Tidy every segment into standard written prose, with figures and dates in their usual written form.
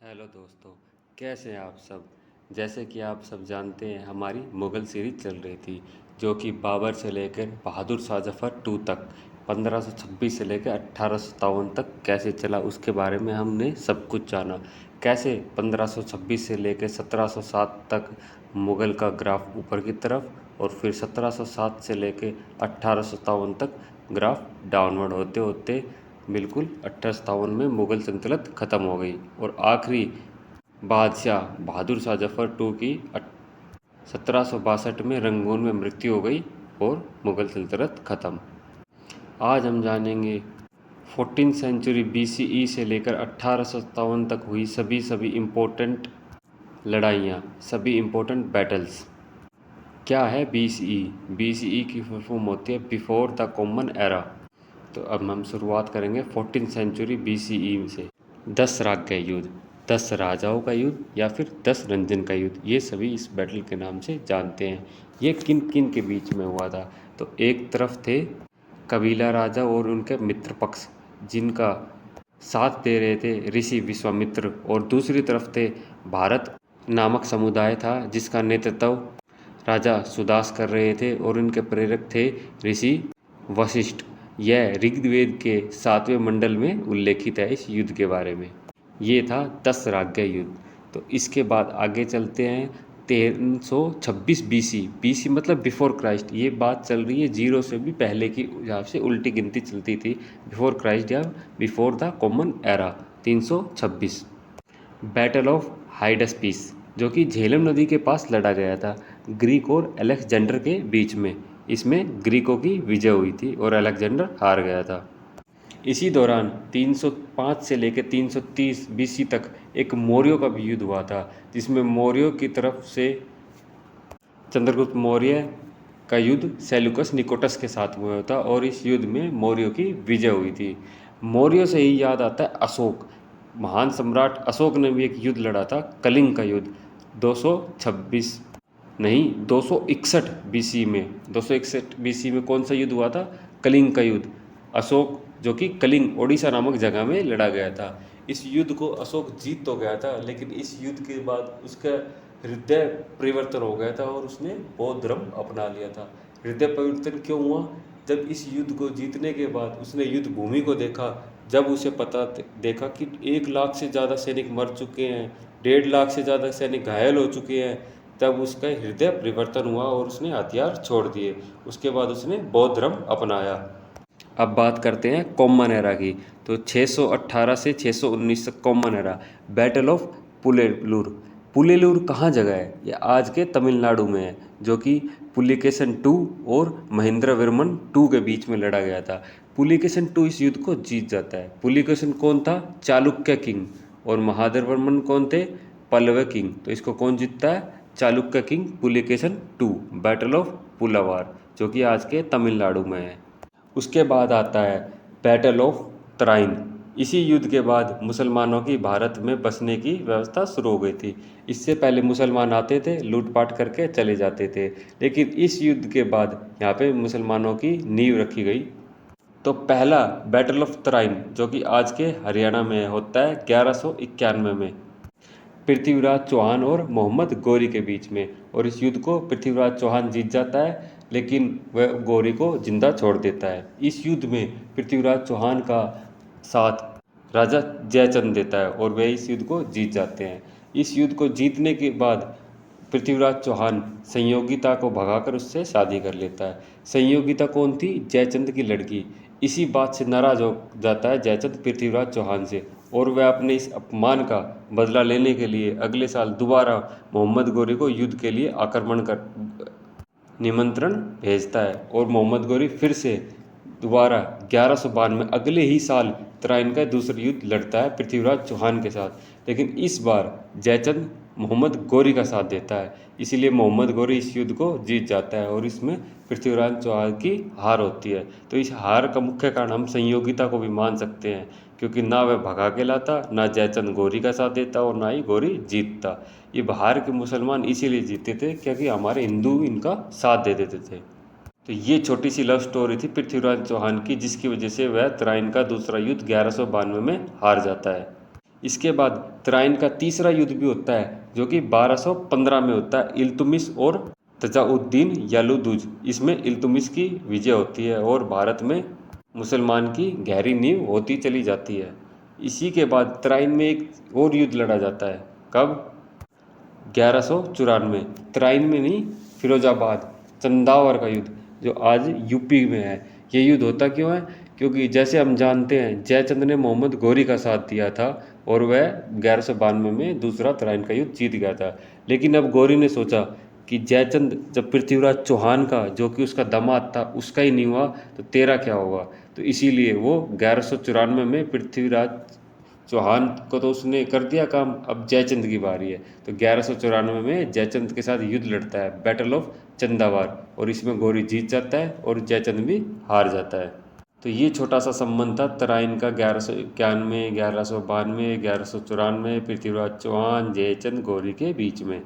Hello दोस्तों, कैसे हैं आप सब। जैसे कि आप सब जानते हैं, हमारी मुग़ल सीरीज़ चल रही थी, जो कि बाबर से लेकर बहादुर शाह जफ़र टू तक 1526 से लेकर 1857 तक कैसे चला, उसके बारे में हमने सब कुछ जाना। कैसे 1526 से लेकर 1707 तक मुग़ल का ग्राफ ऊपर की तरफ, और फिर 1707 से लेकर 1857 तक ग्राफ डाउनवर्ड होते होते बिल्कुल 1857 में मुग़ल सल्तनत ख़त्म हो गई, और आखिरी बादशाह बहादुर शाह जफ़र टू की 1762 में रंगून में मृत्यु हो गई और मुग़ल सल्तनत ख़त्म। आज हम जानेंगे 14वीं सेंचुरी BCE से लेकर 1857 तक हुई सभी इम्पोर्टेंट लड़ाइयाँ, सभी इम्पोर्टेंट बैटल्स। क्या है BCE? BCE की फुल फॉर्म होती है बिफोर द कॉमन एरा। तो अब हम शुरुआत करेंगे 14वीं सेंचुरी BCE से। 10 राज्य युद्ध, 10 राजाओं का युद्ध, या फिर 10 रंजन का युद्ध, ये सभी इस बैटल के नाम से जानते हैं। ये किन किन के बीच में हुआ था? तो एक तरफ थे कबीला राजा और उनके मित्र पक्ष, जिनका साथ दे रहे थे ऋषि विश्वामित्र, और दूसरी तरफ थे भारत नामक समुदाय था, जिसका नेतृत्व राजा सुदास कर रहे थे, और उनके प्रेरक थे ऋषि वशिष्ठ। यह ऋग्वेद के 7वें मंडल में उल्लेखित है इस युद्ध के बारे में। ये था 10 राज्य युद्ध। तो इसके बाद आगे चलते हैं 1326 BC मतलब बिफोर क्राइस्ट। ये बात चल रही है जीरो से भी पहले की, हिसाब से उल्टी गिनती चलती थी, बिफोर क्राइस्ट या before the common era. 326 battle of Hydaspes, जो कि झेलम नदी के पास लड़ा गया था, ग्रीक और अलेक्जेंडर के बीच में। इसमें ग्रीकों की विजय हुई थी और अलेक्जेंडर हार गया था। इसी दौरान 305 से लेकर 330 BC तक एक मौर्यों का भी युद्ध हुआ था, जिसमें मौर्यों की तरफ से चंद्रगुप्त मौर्य का युद्ध सेल्यूकस निकोटस के साथ हुआ था, और इस युद्ध में मौर्यों की विजय हुई थी। मौर्यों से ही याद आता है अशोक। महान सम्राट अशोक ने भी एक युद्ध लड़ा था, कलिंग का युद्ध। 226 नहीं 261 BC में, 261 BC में कौन सा युद्ध हुआ था? कलिंग का युद्ध। अशोक, जो कि कलिंग ओडिशा नामक जगह में लड़ा गया था। इस युद्ध को अशोक जीत तो गया था, लेकिन इस युद्ध के बाद उसका हृदय परिवर्तन हो गया था और उसने बौद्ध धर्म अपना लिया था। हृदय परिवर्तन क्यों हुआ? जब इस युद्ध को जीतने के बाद उसने युद्ध भूमि को देखा, जब उसे देखा कि 1 लाख से ज़्यादा सैनिक मर चुके हैं, 1.5 लाख से ज़्यादा सैनिक घायल हो चुके हैं, तब उसका हृदय परिवर्तन हुआ और उसने हथियार छोड़ दिए। उसके बाद उसने बौद्ध धर्म अपनाया। अब बात करते हैं कॉमन एरा की। तो 618 से 619 तक common era. Battle of Pullalur. Pullalur कहाँ जगह है? यह आज के तमिलनाडु में है, जो कि पुलिकेशन टू और महेंद्रवर्मन टू के बीच में लड़ा गया था। पुलिकेशन टू इस युद्ध को जीत जाता है। पुलिकेशन कौन था? चालुक्य किंग। और महादेववर्मन कौन थे? पल्लव किंग। तो इसको कौन जीतता है? Chalukya king. Pulakeshin two, battle of Pullalur, जो कि आज के तमिलनाडु में है। उसके बाद आता है बैटल ऑफ तराइन। इसी युद्ध के बाद मुसलमानों की भारत में बसने की व्यवस्था शुरू हो गई थी। इससे पहले मुसलमान आते थे, लूटपाट करके चले जाते थे, लेकिन इस युद्ध के बाद यहाँ पे मुसलमानों की नींव रखी गई। तो पहला बैटल ऑफ तराइन, जो कि आज के हरियाणा में होता है 1191 में, पृथ्वीराज चौहान और मोहम्मद गौरी के बीच में। और इस युद्ध को पृथ्वीराज चौहान जीत जाता है, लेकिन वह गौरी को जिंदा छोड़ देता है। इस युद्ध में पृथ्वीराज चौहान का साथ राजा जयचंद देता है, और वे इस युद्ध को जीत जाते हैं। इस युद्ध को जीतने के बाद पृथ्वीराज चौहान संयोगिता को भगाकर उससे शादी कर लेता है। संयोगिता कौन थी? जयचंद की लड़की। इसी बात से नाराज हो जाता है जयचंद पृथ्वीराज चौहान से, और वह अपने इस अपमान का बदला लेने के लिए अगले साल दोबारा मोहम्मद गौरी को युद्ध के लिए आक्रमण कर निमंत्रण भेजता है, और मोहम्मद गौरी फिर से दोबारा 1192 में अगले ही साल तराइन का दूसरा युद्ध लड़ता है पृथ्वीराज चौहान के साथ। लेकिन इस बार जयचंद मोहम्मद गौरी का साथ देता है, इसीलिए मोहम्मद गौरी इस युद्ध को जीत जाता है, और इसमें पृथ्वीराज चौहान की हार होती है। तो इस हार का मुख्य कारण हम संयोगिता को भी मान सकते हैं, क्योंकि ना वह भगा के लाता, ना जयचंद गौरी का साथ देता, और ना ही गौरी जीतता। ये बाहर के मुसलमान इसीलिए जीते थे क्योंकि हमारे हिंदू इनका साथ दे देते थे। तो ये छोटी सी लव स्टोरी थी पृथ्वीराज चौहान की, जिसकी वजह से वह तराइन का दूसरा युद्ध 1192 में हार जाता है। इसके बाद तराइन का तीसरा युद्ध भी होता है जो कि 1215 में होता है, इल्तुतमिश और तजाउद्दीन यालुदुज। इसमें इल्तुतमिश की विजय होती है और भारत में मुसलमान की गहरी नींव होती चली जाती है। इसी के बाद तराइन में एक और युद्ध लड़ा जाता है। कब? 1194। तराइन में नहीं, फिरोजाबाद, चंदावर का युद्ध जो आज यूपी में है। ये युद्ध होता क्यों है? क्योंकि जैसे हम जानते हैं जयचंद ने मोहम्मद गौरी का साथ दिया था और वह 1192 में दूसरा तराइन का युद्ध जीत गया था। लेकिन अब गौरी ने सोचा कि जयचंद जब पृथ्वीराज चौहान का, जो कि उसका दामाद था, उसका ही नहीं हुआ तो तेरा क्या होगा। तो इसीलिए वो 1194 में पृथ्वीराज चौहान को तो उसने कर दिया काम, अब जयचंद की बारी है। तो 1194 में जयचंद के साथ युद्ध लड़ता है, बैटल ऑफ चंदावार, और इसमें गौरी जीत जाता है और जयचंद भी हार जाता है। तो ये छोटा सा संबंध था तराइन का 1191, 1192, 1194, पृथ्वीराज चौहान, जयचंद, गौरी के बीच में।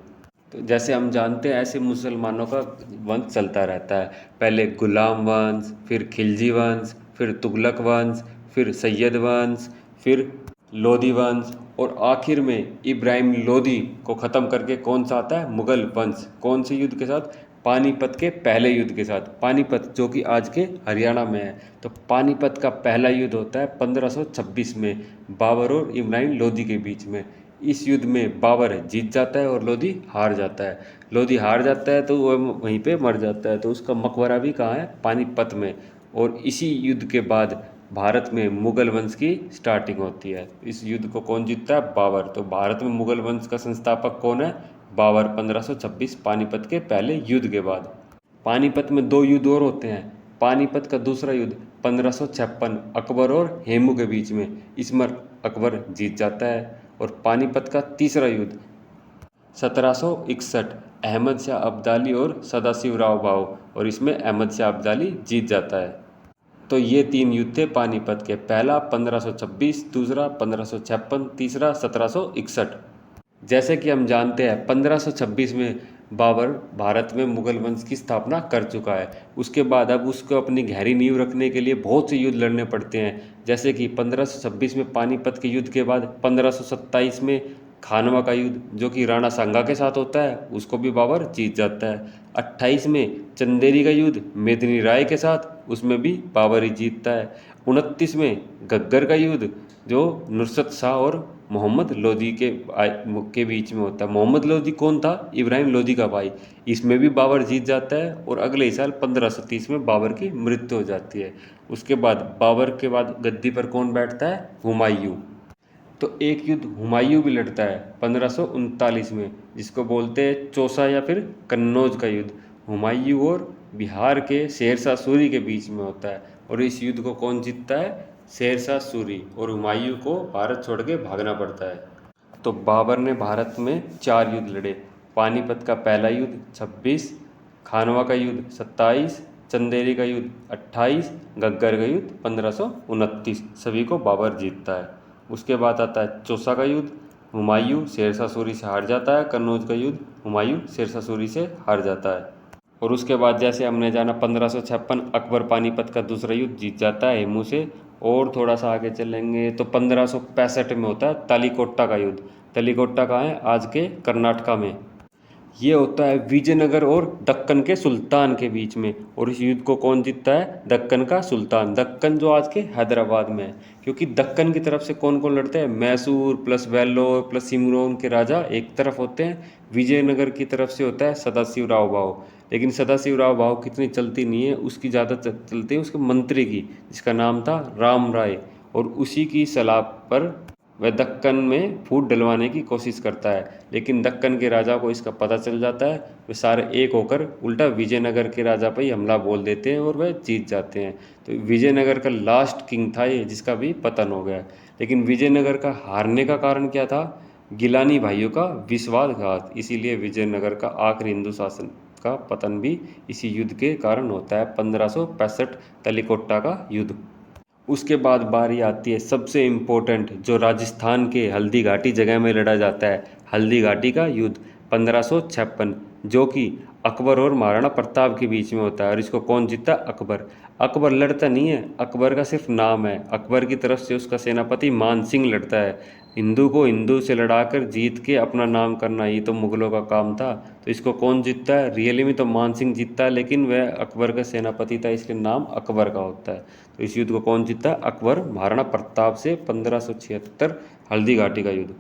तो जैसे हम जानते हैं ऐसे मुसलमानों का वंश चलता रहता है। पहले गुलाम वंश, फिर खिलजी वंश, फिर तुगलक वंश, फिर सैयद वंश, फिर लोधी वंश, और आखिर में इब्राहिम लोधी को ख़त्म करके कौन सा आता है? मुग़ल वंश। कौन से युद्ध के साथ? पानीपत के पहले युद्ध के साथ। पानीपत जो कि आज के हरियाणा में है। तो पानीपत का पहला युद्ध होता है 1526 में बाबर और इब्राहिम लोधी के बीच में। इस युद्ध में बाबर जीत जाता है और लोधी हार जाता है। लोधी हार जाता है तो वह वहीं पे मर जाता है, तो उसका मकबरा भी कहाँ है? पानीपत में। और इसी युद्ध के बाद भारत में मुग़ल वंश की स्टार्टिंग होती है। इस युद्ध को कौन जीतता है? बाबर। तो भारत में मुग़ल वंश का संस्थापक कौन है? बाबर। 1526 पानीपत के पहले युद्ध के बाद। पानीपत में दो युद्ध और होते हैं। पानीपत का दूसरा युद्ध 1556 अकबर और हेमू के बीच में, इसमें अकबर जीत जाता है। और पानीपत का तीसरा युद्ध 1761 अहमद शाह अब्दाली और सदाशिवराव भाऊ, और इसमें अहमद शाह अब्दाली जीत जाता है। तो ये तीन युद्ध थे पानीपत के। पहला 1526, दूसरा 1556, तीसरा 1761। जैसे कि हम जानते हैं 1526 में बाबर भारत में मुग़ल वंश की स्थापना कर चुका है। उसके बाद अब उसको अपनी गहरी नींव रखने के लिए बहुत से युद्ध लड़ने पड़ते हैं। जैसे कि 1526 में पानीपत के युद्ध के बाद 1527 में खानवा का युद्ध, जो कि राणा सांगा के साथ होता है, उसको भी बाबर जीत जाता है। 28 में चंदेरी का युद्ध मेदिनी राय के साथ, उसमें भी बाबर ही जीतता है। 29 में घग्गर का युद्ध जो नुसरत शाह और मोहम्मद लोधी के बीच में होता है। मोहम्मद लोधी कौन था? इब्राहिम लोधी का भाई। इसमें भी बाबर जीत जाता है और अगले ही साल 1530 में बाबर की मृत्यु हो जाती है। उसके बाद बाबर के बाद गद्दी पर कौन बैठता है? हुमायूं। तो एक युद्ध हुमायूं भी लड़ता है 1539 में, जिसको बोलते हैं चौसा या फिर कन्नौज का युद्ध। हुमायूं और बिहार के शेरशाह सूरी के बीच में होता है, और इस युद्ध को कौन जीतता है? शेरशाह सूरी, और हुमायूं को भारत छोड़ के भागना पड़ता है। तो बाबर ने भारत में 4 युद्ध लड़े। पानीपत का पहला युद्ध 26, खानवा का युद्ध 27, चंदेरी का युद्ध 28, घग्गर का युद्ध 1529। सभी को बाबर जीतता है। उसके बाद आता है चौसा का युद्ध, हुमायूं शेरशाह सूरी से हार जाता है। कन्नौज का युद्ध हुमायूं शेरशाह सूरी से हार जाता है। और उसके बाद जैसे हमने जाना 1556 अकबर पानीपत का दूसरा युद्ध जीत जाता है हेमू से। और थोड़ा सा आगे चलेंगे तो 1565 में होता है तालीकोट्टा का युद्ध। तालीकोट्टा कहाँ है? आज के कर्नाटका में। ये होता है विजयनगर और दक्कन के सुल्तान के बीच में, और इस युद्ध को कौन जीतता है? दक्कन का सुल्तान। दक्कन जो आज के हैदराबाद में है, क्योंकि दक्कन की तरफ से कौन कौन लड़ते हैं? मैसूर प्लस वेल्लोर प्लस सिमरोन के राजा एक तरफ होते हैं। विजयनगर की तरफ से होता है सदाशिवराव भाऊ। लेकिन सदाशिवराव भाऊ कितनी चलती नहीं है, उसकी ज़्यादा चलती है उसके मंत्री की, जिसका नाम था राम राय, और उसी की सलाह पर वह दक्कन में फूट डलवाने की कोशिश करता है। लेकिन दक्कन के राजा को इसका पता चल जाता है। वे सारे एक होकर उल्टा विजयनगर के राजा पर ही हमला बोल देते हैं और वह जीत जाते हैं। तो विजयनगर का लास्ट किंग था ये, जिसका भी पतन हो गया। लेकिन विजयनगर का हारने का कारण क्या था? गिलानी भाइयों का विश्वासघात। इसीलिए विजयनगर का आखिरी हिंदू शासन का पतन भी इसी युद्ध के कारण होता है, 1565 तलीकोट्टा का युद्ध। उसके बाद बारी आती है सबसे इम्पोर्टेंट, जो राजस्थान के हल्दी घाटी जगह में लड़ा जाता है, हल्दी घाटी का युद्ध 1556, जो कि अकबर और महाराणा प्रताप के बीच में होता है। और इसको कौन जीतता? अकबर। अकबर लड़ता नहीं है, अकबर का सिर्फ नाम है। अकबर की तरफ से उसका सेनापति मान सिंह लड़ता है। हिंदू को हिंदू से लड़ाकर जीत के अपना नाम करना, ये तो मुगलों का काम था। तो इसको कौन जीतता है? रियली में तो मान सिंह जीतता है, लेकिन वह अकबर का सेनापति था, इसके नाम अकबर का होता है। तो इस युद्ध को कौन जीतता है? अकबर महाराणा प्रताप से 1576, हल्दी घाटी का युद्ध।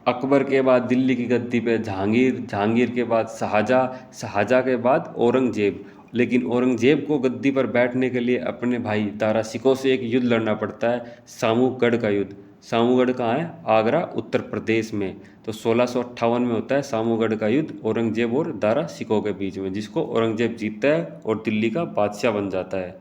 अकबर के बाद दिल्ली की गद्दी पे जहांगीर, जहांगीर के बाद शाहजहाँ, शाहजहाँ के बाद औरंगजेब। लेकिन औरंगजेब को गद्दी पर बैठने के लिए अपने भाई दारा शिकोह से एक युद्ध लड़ना पड़ता है, सामूगढ़ का युद्ध। सामूगढ़ कहाँ है? आगरा, उत्तर प्रदेश में। तो 1658 में होता है सामूगढ़ का युद्ध औरंगजेब और दारा शिकोह के बीच में, जिसको औरंगजेब जीतता है और दिल्ली का बादशाह बन जाता है।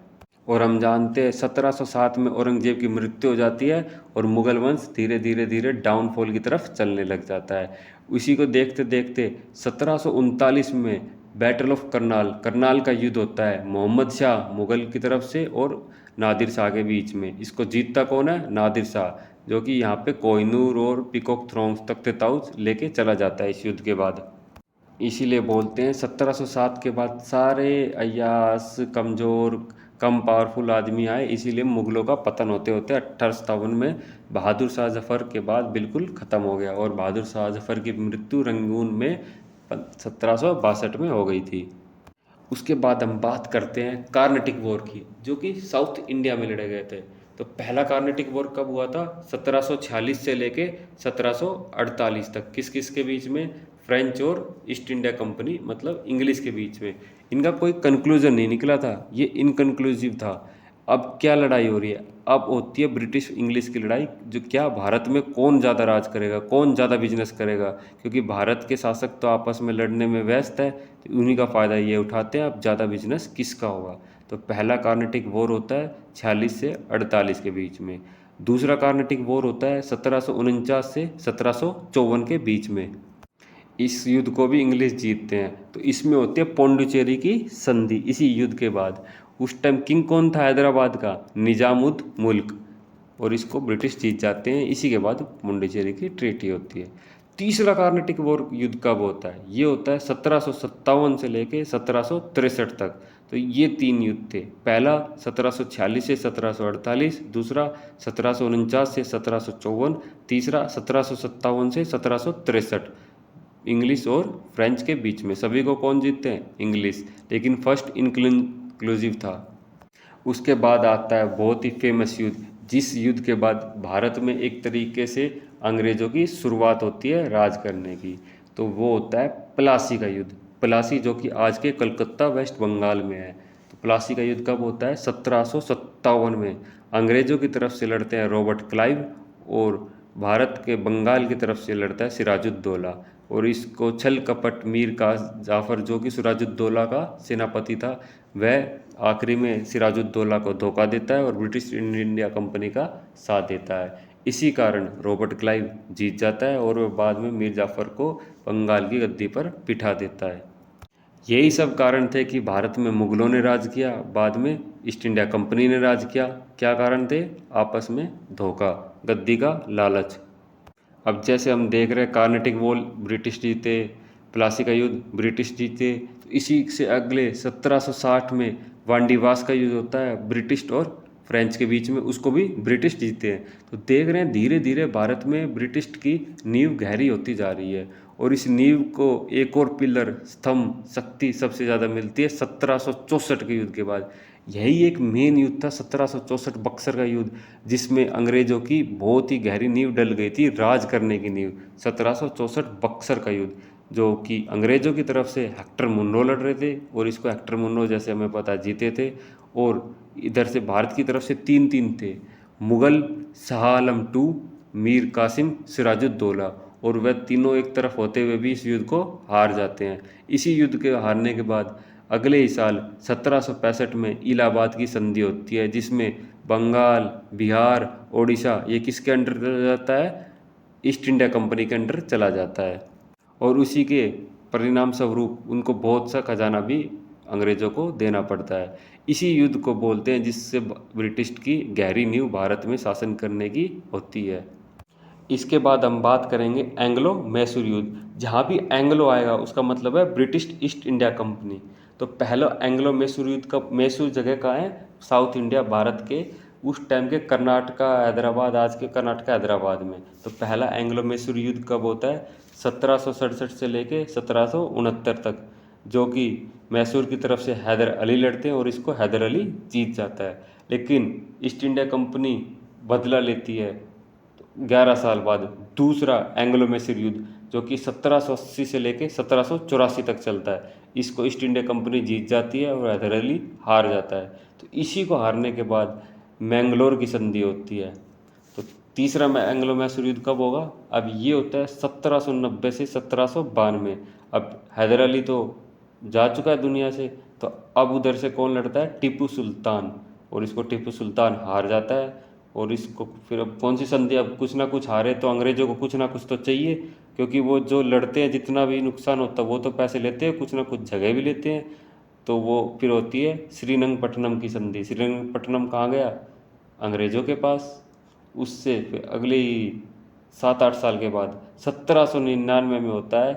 और हम जानते हैं 1707 में औरंगजेब की मृत्यु हो जाती है और मुगल वंश धीरे धीरे धीरे डाउनफॉल की तरफ चलने लग जाता है। उसी को देखते देखते 1739 में बैटल ऑफ करनाल, करनाल का युद्ध होता है मोहम्मद शाह मुगल की तरफ से और नादिर शाह के बीच में। इसको जीतता कौन है? नादिर शाह, जो कि यहाँ पे कोहिनूर और पीकॉक थ्रोन्स, तख्त ताउज लेके चला जाता है इस युद्ध के बाद। इसीलिए बोलते हैं 1707 के बाद सारे अय्यास, कमज़ोर, कम पावरफुल आदमी आए, इसीलिए मुग़लों का पतन होते होते 1857 में बहादुर शाह जफ़र के बाद बिल्कुल ख़त्म हो गया। और बहादुर शाह जफ़र की मृत्यु रंगून में 1762 में हो गई थी। उसके बाद हम बात करते हैं कार्नेटिक वॉर की, जो कि साउथ इंडिया में लड़े गए थे। तो पहला कार्नेटिक वॉर कब हुआ था? 1746 से लेके 1748 तक। किस किस के बीच में? फ्रेंच और ईस्ट इंडिया कंपनी, मतलब इंग्लिश के बीच में। इनका कोई कंक्लूजन नहीं निकला था, ये इनकन्क्लूसिव था। अब क्या लड़ाई हो रही है? अब होती है ब्रिटिश इंग्लिश की लड़ाई, जो क्या भारत में कौन ज़्यादा राज करेगा, कौन ज़्यादा बिजनेस करेगा। क्योंकि भारत के शासक तो आपस में लड़ने में व्यस्त है, तो उन्हीं का फ़ायदा ये उठाते हैं अब ज़्यादा बिजनेस किसका होगा। तो पहला कार्नेटिक वॉर होता है 46 से 48 के बीच में। दूसरा कार्नेटिक वॉर होता है 1749 से 1754 के बीच में। इस युद्ध को भी इंग्लिश जीतते हैं। तो इसमें होती है पौंडुचेरी की संधि इसी युद्ध के बाद। उस टाइम किंग कौन था हैदराबाद का? निजामुद मुल्क। और इसको ब्रिटिश जीत जाते हैं। इसी के बाद पौंडुचेरी की ट्रीटी होती है। तीसरा कार्नेटिक वॉर युद्ध कब होता है? ये होता है 1757 से लेके 1763 तक। तो ये 3 युद्ध थे। पहला 1746 से 1748, दूसरा 1749 से 1754, तीसरा 1757 से 1763। इंग्लिश और फ्रेंच के बीच में। सभी को कौन जीतते हैं? इंग्लिश। लेकिन फर्स्ट इनक्लूसिव था। उसके बाद आता है बहुत ही फेमस युद्ध, जिस युद्ध के बाद भारत में एक तरीके से अंग्रेज़ों की शुरुआत होती है राज करने की। तो वो होता है प्लासी का युद्ध। प्लासी जो कि आज के कलकत्ता, वेस्ट बंगाल में है। तो प्लासी का युद्ध कब होता है? 1757 में। अंग्रेज़ों की तरफ से लड़ते हैं रॉबर्ट क्लाइव और भारत के बंगाल की तरफ से लड़ता है सिराजुद्दौला। और इसको छल कपट मीर का जाफ़र, जो कि सिराजुद्दौला का सेनापति था, वह आखिरी में सिराजुद्दौला को धोखा देता है और ब्रिटिश इंडिया कंपनी का साथ देता है। इसी कारण रॉबर्ट क्लाइव जीत जाता है और वह बाद में मीर जाफ़र को बंगाल की गद्दी पर बिठा देता है। यही सब कारण थे कि भारत में मुग़लों ने राज किया, बाद में ईस्ट इंडिया कंपनी ने राज किया। क्या कारण थे? आपस में धोखा, गद्दी का लालच। अब जैसे हम देख रहे हैं कार्नेटिक वॉर ब्रिटिश जीते, प्लासी का युद्ध ब्रिटिश जीते। तो इसी से अगले 1760 में वांडीवास का युद्ध होता है ब्रिटिश और फ्रेंच के बीच में, उसको भी ब्रिटिश जीते हैं। तो देख रहे हैं धीरे धीरे भारत में ब्रिटिश की नींव गहरी होती जा रही है। और इस नींव को एक और पिलर, स्तंभ, शक्ति सबसे ज़्यादा मिलती है 1764 के युद्ध के बाद। यही एक मेन युद्ध था 1764 बक्सर का युद्ध, जिसमें अंग्रेज़ों की बहुत ही गहरी नींव डल गई थी, राज करने की नींव। 1764 बक्सर का युद्ध, जो कि अंग्रेज़ों की तरफ से हेक्टर मुनरो लड़ रहे थे और इसको हेक्टर मुनरो, जैसे हमें पता, जीते थे। और इधर से भारत की तरफ से 3-3 थे, मुग़ल, शाह आलम टू, मीर कासिम, सिराजुद्दौला। और वह तीनों एक तरफ होते हुए भी इस युद्ध को हार जाते हैं। इसी युद्ध के हारने के बाद अगले ही साल 1765 में इलाहाबाद की संधि होती है, जिसमें बंगाल, बिहार, ओडिशा ये किसके अंडर चला जाता है? ईस्ट इंडिया कंपनी के अंडर चला जाता है। और उसी के परिणाम स्वरूप उनको बहुत सा खजाना भी अंग्रेज़ों को देना पड़ता है। इसी युद्ध को बोलते हैं जिससे ब्रिटिश की गहरी नींव भारत में शासन करने की होती है। इसके बाद हम बात करेंगे एंग्लो मैसूर युद्ध। जहाँ भी एंग्लो आएगा उसका मतलब है ब्रिटिश ईस्ट इंडिया कंपनी। तो पहला एंग्लो मैसूर युद्ध का मैसूर जगह कहाँ है? साउथ इंडिया भारत के उस टाइम के कर्नाटका हैदराबाद, आज के कर्नाटका हैदराबाद में। तो पहला एंग्लो मैसूर युद्ध कब होता है? 1767 से लेके 1769 तक, जो कि मैसूर की तरफ से हैदर अली लड़ते हैं और इसको हैदर अली जीत जाता है। लेकिन ईस्ट इंडिया कंपनी बदला लेती है 11 साल बाद, दूसरा एंग्लो मैसूर युद्ध, जो कि 1780 से लेके 1784 तक चलता है। इसको ईस्ट इंडिया कंपनी जीत जाती है और हैदर अली हार जाता है। तो इसी को हारने के बाद मैंगलोर की संधि होती है। तो तीसरा एंग्लो मैसूर युद्ध कब होगा? अब ये होता है 1790 से 1792। अब हैदर अली तो जा चुका है दुनिया से, तो अब उधर से कौन लड़ता है? टीपू सुल्तान। और इसको टीपू सुल्तान हार जाता है। और इसको फिर अब कौन सी संधि? अब कुछ ना कुछ हारे तो अंग्रेजों को कुछ ना कुछ तो चाहिए, क्योंकि वो जो लड़ते हैं जितना भी नुकसान होता है वो तो पैसे लेते हैं, कुछ ना कुछ जगह भी लेते हैं। तो वो फिर होती है श्रीरंगपट्टनम की संधि। श्रीरंगपट्टनम कहाँ गया? अंग्रेजों के पास। उससे फिर अगले ही 7-8 साल के बाद 1799 में होता है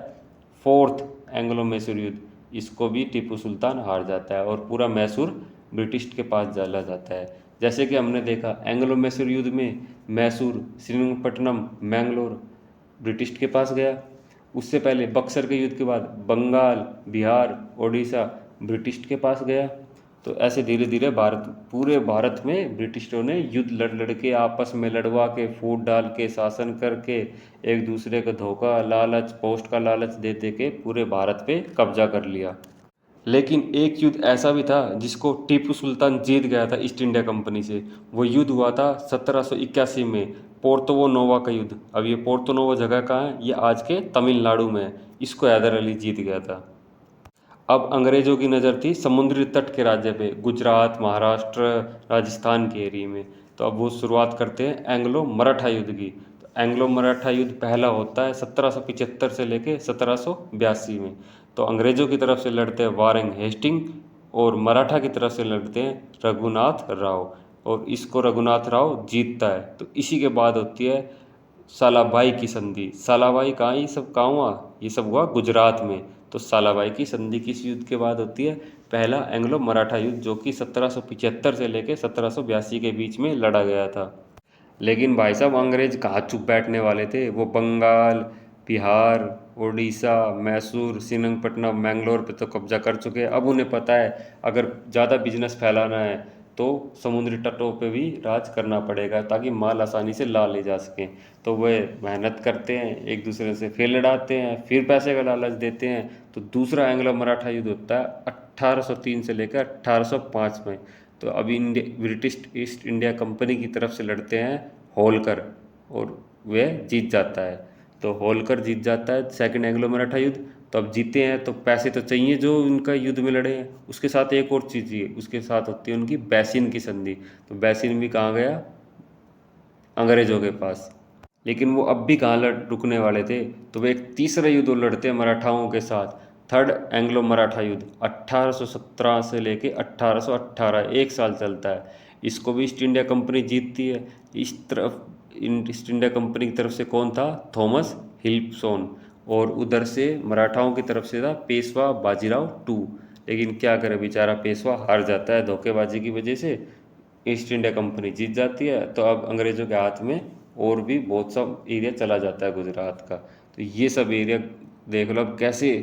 फोर्थ एंग्लो मैसूर युद्ध। इसको भी टीपू सुल्तान हार जाता है और पूरा मैसूर ब्रिटिश के पास चला जाता है। जैसे कि हमने देखा एंग्लो मैसूर युद्ध में मैसूर, श्रीरंगपट्टनम, मैंगलोर ब्रिटिश के पास गया। उससे पहले बक्सर के युद्ध के बाद बंगाल, बिहार, उड़ीसा ब्रिटिश के पास गया। तो ऐसे धीरे धीरे पूरे भारत में ब्रिटिशों ने युद्ध लड़ लड़ के, आपस में लड़वा के, फूट डाल के, शासन करके, एक दूसरे को धोखा, लालच, पोस्ट का लालच दे दे के पूरे भारत पे कब्जा कर लिया। लेकिन एक युद्ध ऐसा भी था जिसको टीपू सुल्तान जीत गया था ईस्ट इंडिया कंपनी से। वो युद्ध हुआ था 1781 में, पोर्तो नोवा का युद्ध। अब ये पोर्तो नोवा जगह कहाँ है? ये आज के तमिलनाडु में है। इसको हैदर अली जीत गया था। अब अंग्रेजों की नज़र थी समुद्री तट के राज्य पे, गुजरात, महाराष्ट्र, राजस्थान के एरिया में। तो अब वो शुरुआत करते हैं एंग्लो मराठा युद्ध की। तो एंग्लो मराठा युद्ध पहला होता है 1775 से लेके 1782 में। तो अंग्रेजों की तरफ से लड़ते हैं वारेन हेस्टिंग, और मराठा की तरफ से लड़ते हैं रघुनाथ राव, और इसको रघुनाथ राव जीतता है। तो इसी के बाद होती है सालाबाई की संधि। सालाबाई कहाँ? ये सब कहाँ हुआ? ये सब हुआ गुजरात में। तो सालाबाई की संधि किस युद्ध के बाद होती है? पहला एंग्लो मराठा युद्ध, जो कि 1775 से लेकर 1782 के बीच में लड़ा गया था। लेकिन भाई साहब अंग्रेज कहाँ चुप बैठने वाले थे? वो बंगाल, बिहार, उड़ीसा, मैसूर, श्रीरंगपट्टनम, मैंगलोर पे तो कब्जा कर चुके हैं। अब उन्हें पता है अगर ज़्यादा बिजनेस फैलाना है तो समुद्री तटों पे भी राज करना पड़ेगा, ताकि माल आसानी से ला ले जा सकें। तो वे मेहनत करते हैं, एक दूसरे से फिर लड़ाते हैं, फिर पैसे का लालच देते हैं। तो दूसरा एंग्लो मराठा युद्ध होता है 1803 से लेकर 1805 में। तो अभी ब्रिटिश ईस्ट इंडिया कंपनी की तरफ से लड़ते हैं होलकर, और वह जीत जाता है। तो होलकर जीत जाता है सेकंड एंग्लो मराठा युद्ध। तो अब जीते हैं तो पैसे तो चाहिए जो उनका युद्ध में लड़े हैं, उसके साथ एक और चीज़ चाहिए, उसके साथ होती है उनकी बैसिन की संधि। तो बैसिन भी कहाँ गया? अंग्रेजों के पास। लेकिन वो अब भी कहाँ रुकने वाले थे? तो वे एक तीसरा युद्ध लड़ते हैं मराठाओं के साथ, थर्ड एंग्लो मराठा युद्ध। 1817 से लेके 1818, 1 साल चलता है। इसको भी ईस्ट इंडिया कंपनी जीतती है। इस तरफ ईस्ट इंडिया कंपनी की तरफ से कौन था? थॉमस हिल्पसोन। और उधर से मराठाओं की तरफ से था पेशवा बाजीराव टू। लेकिन क्या करे बेचारा पेशवा हार जाता है धोखेबाजी की वजह से। ईस्ट इंडिया कंपनी जीत जाती है। तो अब अंग्रेज़ों के हाथ में और भी बहुत सा एरिया चला जाता है गुजरात का। तो ये सब एरिया देख लो अब कैसे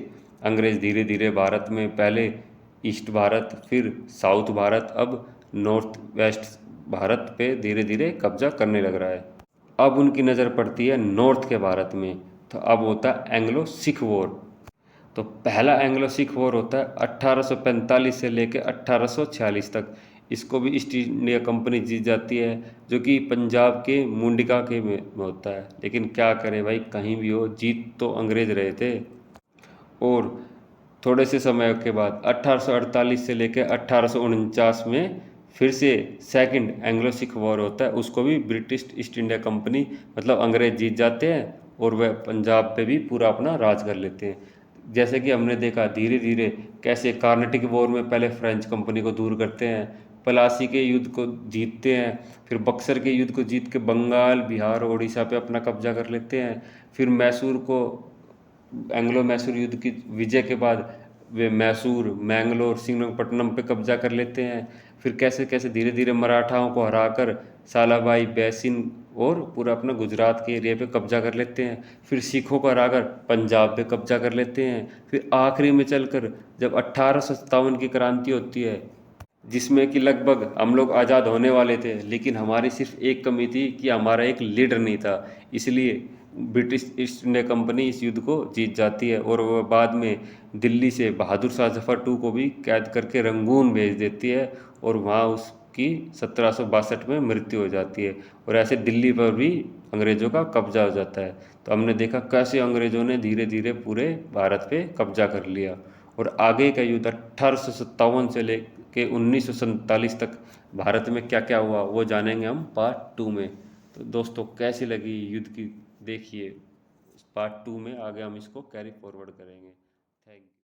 अंग्रेज़ धीरे धीरे भारत में, पहले ईस्ट भारत, फिर साउथ भारत, अब नॉर्थ वेस्ट भारत पे धीरे धीरे कब्जा करने लग रहा है। अब उनकी नज़र पड़ती है नॉर्थ के भारत में। तो अब होता है एंग्लो सिख वॉर। तो पहला एंग्लो सिख वॉर होता है 1845 से लेकर 1846 तक। इसको भी ईस्ट इंडिया कंपनी जीत जाती है, जो कि पंजाब के मुंडिका के में होता है। लेकिन क्या करें भाई, कहीं भी हो जीत तो अंग्रेज रहे थे। और थोड़े से समय के बाद 1848 से लेकर 1849 में फिर से सेकंड एंग्लो सिख वॉर होता है। उसको भी ब्रिटिश ईस्ट इंडिया कंपनी मतलब अंग्रेज जीत जाते हैं, और वह पंजाब पे भी पूरा अपना राज कर लेते हैं। जैसे कि हमने देखा धीरे धीरे कैसे कार्नेटिक वॉर में पहले फ्रेंच कंपनी को दूर करते हैं, प्लासी के युद्ध को जीतते हैं, फिर बक्सर के युद्ध को जीत के बंगाल, बिहार, उड़ीसा पे अपना कब्जा कर लेते हैं। फिर मैसूर को, एंग्लो मैसूर युद्ध की विजय के बाद वे मैसूर, मैंगलोर, श्रीरंगपट्टनम पे कब्जा कर लेते हैं। फिर कैसे कैसे धीरे धीरे मराठाओं को हराकर सालाबाई, बैसिन और पूरा अपना गुजरात के एरिया पे कब्जा कर लेते हैं। फिर सिखों को हराकर पंजाब पे कब्जा कर लेते हैं। फिर आखिरी में चलकर जब 1857 की क्रांति होती है, जिसमें कि लगभग हम लोग आज़ाद होने वाले थे, लेकिन हमारी सिर्फ एक कमी थी कि हमारा एक लीडर नहीं था। इसलिए ब्रिटिश ईस्ट इंडिया कंपनी इस युद्ध को जीत जाती है और वह बाद में दिल्ली से बहादुर शाह जफर टू को भी कैद करके रंगून भेज देती है और वहाँ उसकी 1762 में मृत्यु हो जाती है। और ऐसे दिल्ली पर भी अंग्रेज़ों का कब्जा हो जाता है। तो हमने देखा कैसे अंग्रेज़ों ने धीरे धीरे पूरे भारत पे कब्जा कर लिया। और आगे का युद्ध 1857 से लेके 1947 तक भारत में क्या क्या हुआ वो जानेंगे हम पार्ट 2 में। तो दोस्तों कैसी लगी युद्ध की, देखिए पार्ट 2 में आगे हम इसको कैरी फॉरवर्ड करेंगे।